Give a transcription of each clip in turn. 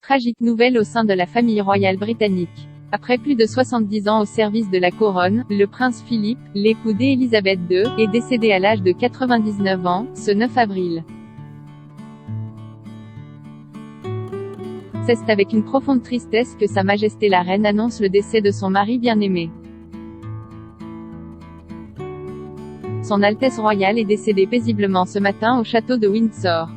Tragique nouvelle au sein de la famille royale britannique. Après plus de 70 ans au service de la couronne, le prince Philippe, l'époux d'Élisabeth II, est décédé à l'âge de 99 ans, ce 9 avril. C'est avec une profonde tristesse que Sa Majesté la Reine annonce le décès de son mari bien-aimé. Son Altesse royale est décédée paisiblement ce matin au château de Windsor.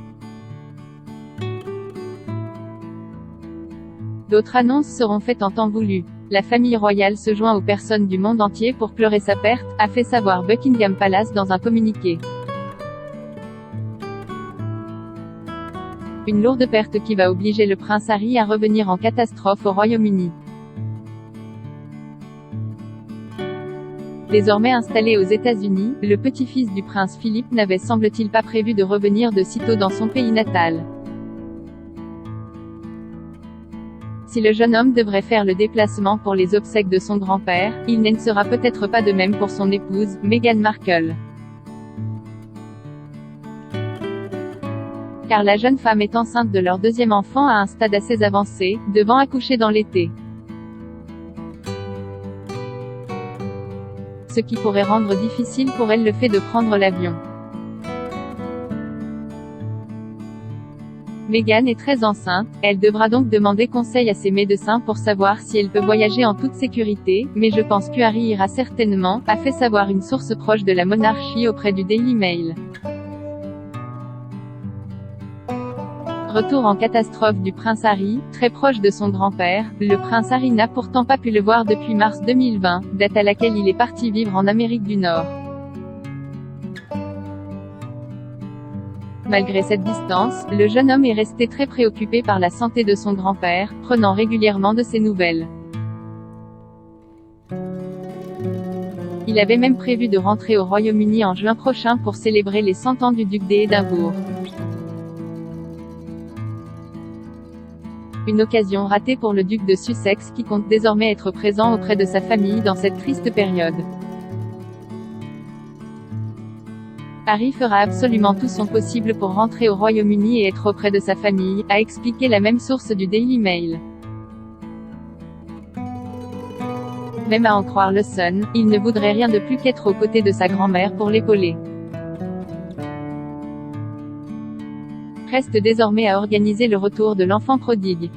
D'autres annonces seront faites en temps voulu. La famille royale se joint aux personnes du monde entier pour pleurer sa perte, a fait savoir Buckingham Palace dans un communiqué. Une lourde perte qui va obliger le prince Harry à revenir en catastrophe au Royaume-Uni. Désormais installé aux États-Unis, le petit-fils du prince Philippe n'avait semble-t-il pas prévu de revenir de sitôt dans son pays natal. Si le jeune homme devrait faire le déplacement pour les obsèques de son grand-père, il n'en sera peut-être pas de même pour son épouse, Meghan Markle. Car la jeune femme est enceinte de leur deuxième enfant à un stade assez avancé, devant accoucher dans l'été. Ce qui pourrait rendre difficile pour elle le fait de prendre l'avion. Meghan est très enceinte, elle devra donc demander conseil à ses médecins pour savoir si elle peut voyager en toute sécurité, mais je pense que Harry ira certainement, a fait savoir une source proche de la monarchie auprès du Daily Mail. Retour en catastrophe du prince Harry, très proche de son grand-père, le prince Harry n'a pourtant pas pu le voir depuis mars 2020, date à laquelle il est parti vivre en Amérique du Nord. Malgré cette distance, le jeune homme est resté très préoccupé par la santé de son grand-père, prenant régulièrement de ses nouvelles. Il avait même prévu de rentrer au Royaume-Uni en juin prochain pour célébrer les 100 ans du duc d'Édimbourg. Une occasion ratée pour le duc de Sussex qui compte désormais être présent auprès de sa famille dans cette triste période. Harry fera absolument tout son possible pour rentrer au Royaume-Uni et être auprès de sa famille, a expliqué la même source du Daily Mail. Même à en croire le Sun, il ne voudrait rien de plus qu'être aux côtés de sa grand-mère pour l'épauler. Reste désormais à organiser le retour de l'enfant prodigue.